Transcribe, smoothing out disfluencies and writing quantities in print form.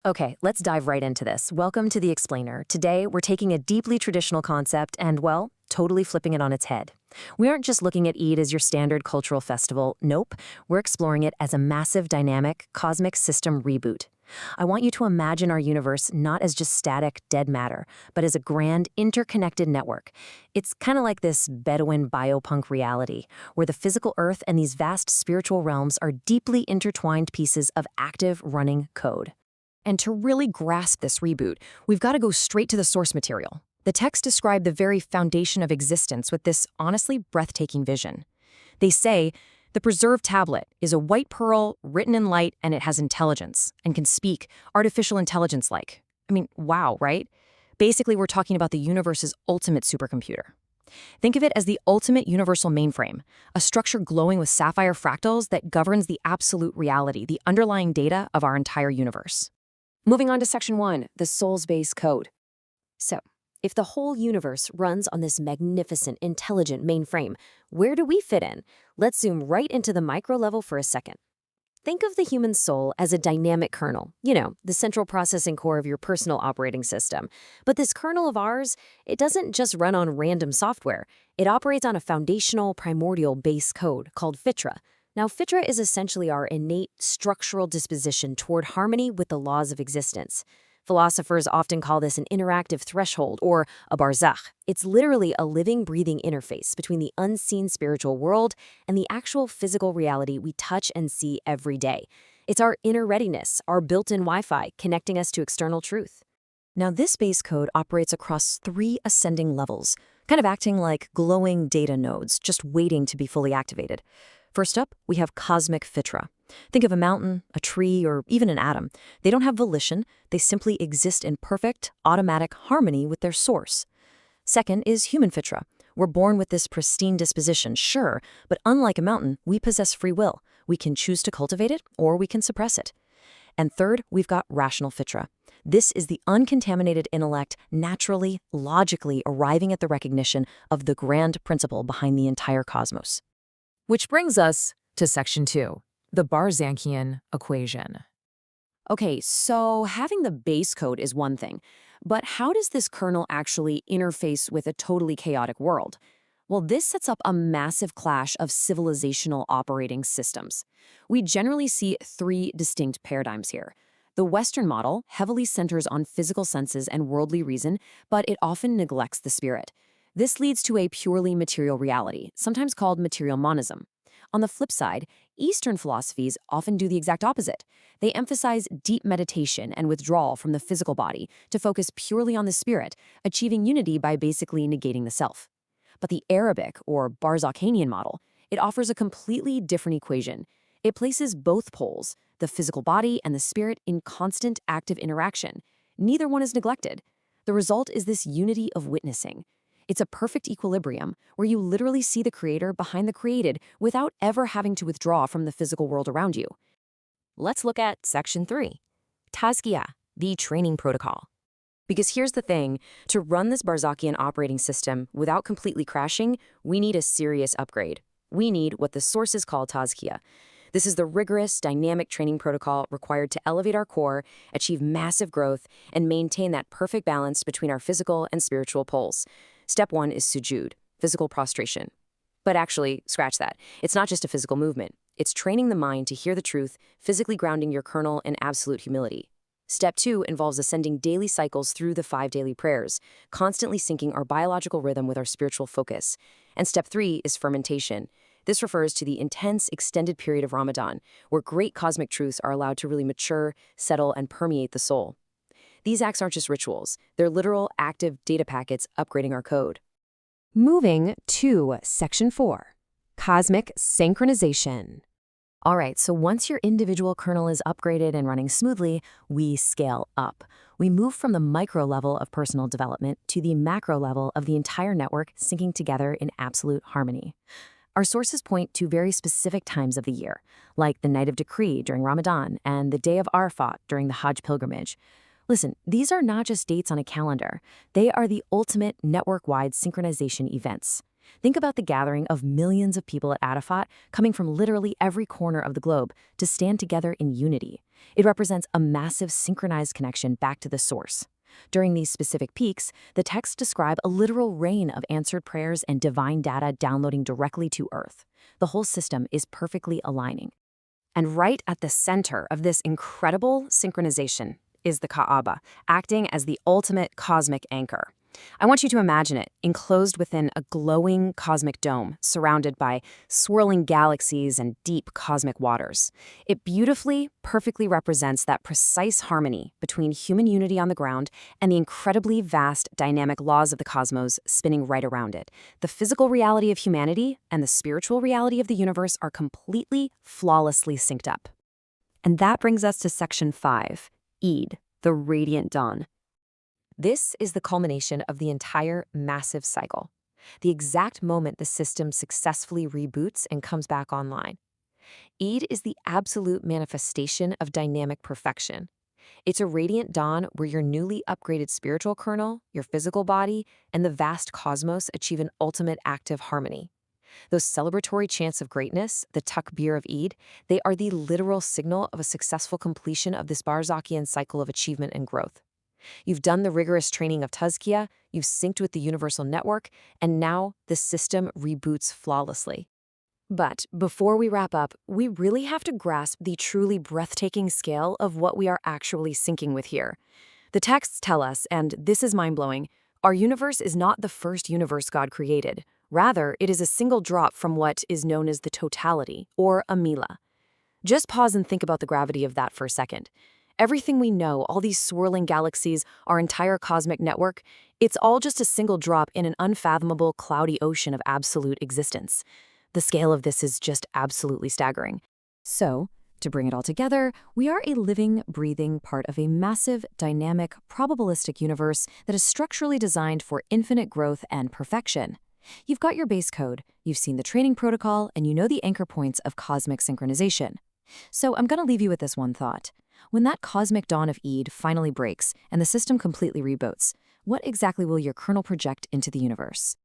Okay, let's dive right into this. Welcome to The Explainer. Today, we're taking a deeply traditional concept and, well, totally flipping it on its head. We aren't just looking at Eid as your standard cultural festival. Nope, we're exploring it as a massive, dynamic, cosmic system reboot. I want you to imagine our universe not as just static, dead matter, but as a grand, interconnected network. It's kind of like this Bedouin biopunk reality, where the physical Earth and these vast spiritual realms are deeply intertwined pieces of active, running code. And to really grasp this reboot, we've got to go straight to the source material. The text described the very foundation of existence with this honestly breathtaking vision. They say, the preserved tablet is a white pearl written in light and it has intelligence and can speak, artificial intelligence-like. I mean, wow, right? Basically, we're talking about the universe's ultimate supercomputer. Think of it as the ultimate universal mainframe, a structure glowing with sapphire fractals that governs the absolute reality, the underlying data of our entire universe. Moving on to Section 1, the soul's base code. So, if the whole universe runs on this magnificent, intelligent mainframe, where do we fit in? Let's zoom right into the micro level for a second. Think of the human soul as a dynamic kernel, the central processing core of your personal operating system. But this kernel of ours, it doesn't just run on random software. It operates on a foundational, primordial base code called Fitra. Now, Fitra is essentially our innate structural disposition toward harmony with the laws of existence. Philosophers often call this an interactive threshold or a barzakh. It's literally a living, breathing interface between the unseen spiritual world and the actual physical reality we touch and see every day. It's our inner readiness, our built-in Wi-Fi, connecting us to external truth. Now, this base code operates across 3 ascending levels, kind of acting like glowing data nodes, just waiting to be fully activated. First up, we have cosmic Fitra. Think of a mountain, a tree, or even an atom. They don't have volition. They simply exist in perfect, automatic harmony with their source. Second is human Fitra. We're born with this pristine disposition, sure, but unlike a mountain, we possess free will. We can choose to cultivate it, or we can suppress it. And third, we've got rational Fitra. This is the uncontaminated intellect naturally, logically arriving at the recognition of the grand principle behind the entire cosmos. Which brings us to Section 2, the Barzankian equation. Okay, so having the base code is one thing, but how does this kernel actually interface with a totally chaotic world? Well, this sets up a massive clash of civilizational operating systems. We generally see 3 distinct paradigms here. The Western model heavily centers on physical senses and worldly reason, but it often neglects the spirit. This leads to a purely material reality, sometimes called material monism. On the flip side, Eastern philosophies often do the exact opposite. They emphasize deep meditation and withdrawal from the physical body to focus purely on the spirit, achieving unity by basically negating the self. But the Arabic, or Barzakhian model, it offers a completely different equation. It places both poles, the physical body and the spirit, in constant active interaction. Neither one is neglected. The result is this unity of witnessing. It's a perfect equilibrium where you literally see the creator behind the created without ever having to withdraw from the physical world around you. Let's look at Section 3, Tazkiyah, the training protocol. Because here's the thing, to run this Barzakhian operating system without completely crashing, we need a serious upgrade. We need what the sources call Tazkiyah. This is the rigorous, dynamic training protocol required to elevate our core, achieve massive growth, and maintain that perfect balance between our physical and spiritual poles. Step 1 is sujud, physical prostration. But actually, scratch that. It's not just a physical movement. It's training the mind to hear the truth, physically grounding your kernel in absolute humility. Step 2 involves ascending daily cycles through the 5 daily prayers, constantly syncing our biological rhythm with our spiritual focus. And step 3 is fermentation. This refers to the intense, extended period of Ramadan, where great cosmic truths are allowed to really mature, settle, and permeate the soul. These acts aren't just rituals. They're literal, active data packets upgrading our code. Moving to Section 4, Cosmic Synchronization. All right, so once your individual kernel is upgraded and running smoothly, we scale up. We move from the micro level of personal development to the macro level of the entire network syncing together in absolute harmony. Our sources point to very specific times of the year, like the night of decree during Ramadan and the day of Arafat during the Hajj pilgrimage. Listen, these are not just dates on a calendar. They are the ultimate network-wide synchronization events. Think about the gathering of millions of people at Arafat coming from literally every corner of the globe to stand together in unity. It represents a massive synchronized connection back to the source. During these specific peaks, the texts describe a literal rain of answered prayers and divine data downloading directly to Earth. The whole system is perfectly aligning. And right at the center of this incredible synchronization is the Kaaba, acting as the ultimate cosmic anchor. I want you to imagine it enclosed within a glowing cosmic dome, surrounded by swirling galaxies and deep cosmic waters. It beautifully, perfectly represents that precise harmony between human unity on the ground and the incredibly vast, dynamic laws of the cosmos spinning right around it. The physical reality of humanity and the spiritual reality of the universe are completely, flawlessly synced up. And that brings us to Section 5, Eid, the Radiant Dawn. This is the culmination of the entire massive cycle, the exact moment the system successfully reboots and comes back online. Eid is the absolute manifestation of dynamic perfection. It's a radiant dawn where your newly upgraded spiritual kernel, your physical body, and the vast cosmos achieve an ultimate active harmony. Those celebratory chants of greatness, the takbir of Eid, they are the literal signal of a successful completion of this Barzakian cycle of achievement and growth. You've done the rigorous training of Tazkiyah, you've synced with the universal network, and now the system reboots flawlessly. But before we wrap up, we really have to grasp the truly breathtaking scale of what we are actually syncing with here. The texts tell us, and this is mind-blowing, our universe is not the first universe God created. Rather, it is a single drop from what is known as the totality, or a Mila. Just pause and think about the gravity of that for a second. Everything we know, all these swirling galaxies, our entire cosmic network, it's all just a single drop in an unfathomable, cloudy ocean of absolute existence. The scale of this is just absolutely staggering. So, to bring it all together, we are a living, breathing part of a massive, dynamic, probabilistic universe that is structurally designed for infinite growth and perfection. You've got your base code, you've seen the training protocol, and you know the anchor points of cosmic synchronization. So I'm going to leave you with this one thought. When that cosmic dawn of Eid finally breaks and the system completely reboots, what exactly will your kernel project into the universe?